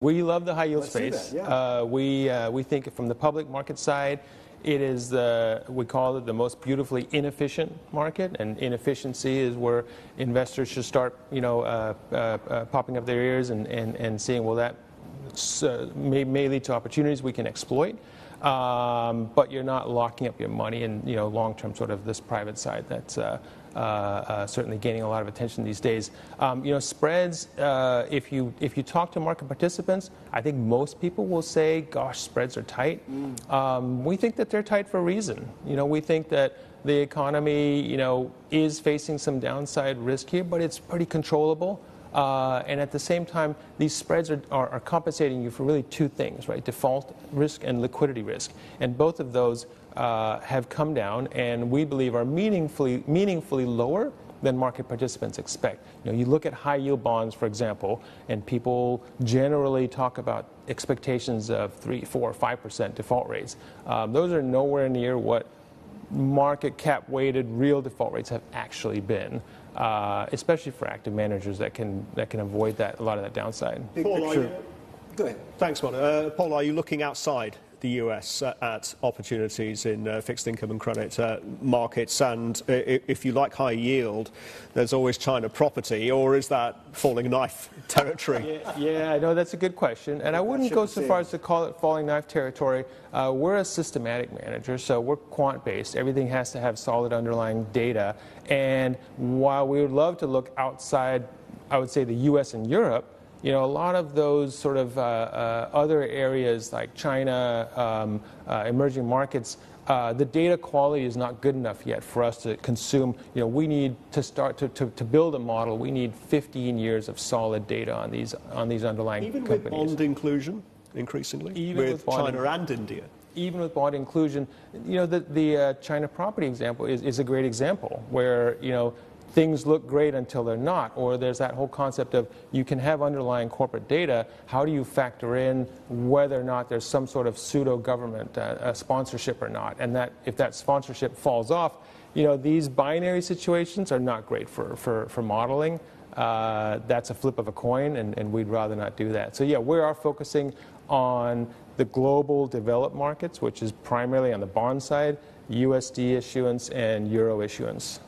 We love the high yield Let's do space. that, yeah. We think from the public market side, it is we call it the most beautifully inefficient market, and inefficiency is where investors should start, popping up their ears and seeing, well, that may lead to opportunities we can exploit. But you're not locking up your money in, long-term sort of this private side that's certainly gaining a lot of attention these days. Spreads, if you talk to market participants, I think most people will say, gosh, spreads are tight. We think that they're tight for a reason. We think that the economy, is facing some downside risk here, but it's pretty controllable. And at the same time, these spreads are compensating you for really two things, right? Default risk and liquidity risk. And both of those have come down, and we believe are meaningfully lower than market participants expect. You look at high yield bonds, for example, and people generally talk about expectations of 3%, 4%, 5% default rates. Those are nowhere near what market cap weighted real default rates have actually been, especially for active managers that can avoid a lot of that downside. Paul, go ahead. Thanks, Martin. Paul, are you looking outside the US at opportunities in fixed income and credit markets? And if you like high yield, there's always China property, or is that falling knife territory? Yeah, I know that's a good question, and I wouldn't go so far as to call it falling knife territory. We're a systematic manager, so we're quant-based. Everything has to have solid underlying data, and while we would love to look outside, I would say, the US and Europe, a lot of those sort of other areas like China, emerging markets, the data quality is not good enough yet for us to consume. We need to start to build a model. We need 15 years of solid data on these underlying Even companies. Even with bond inclusion, increasingly? Even with China and India? Even with bond inclusion, the China property example is a great example where, things look great until they're not, or there's that whole concept of you can have underlying corporate data. How do you factor in whether or not there's some sort of pseudo-government sponsorship or not? And that if that sponsorship falls off, these binary situations are not great for modeling. That's a flip of a coin, and we'd rather not do that. So yeah, we are focusing on the global developed markets, which is primarily on the bond side, USD issuance and Euro issuance.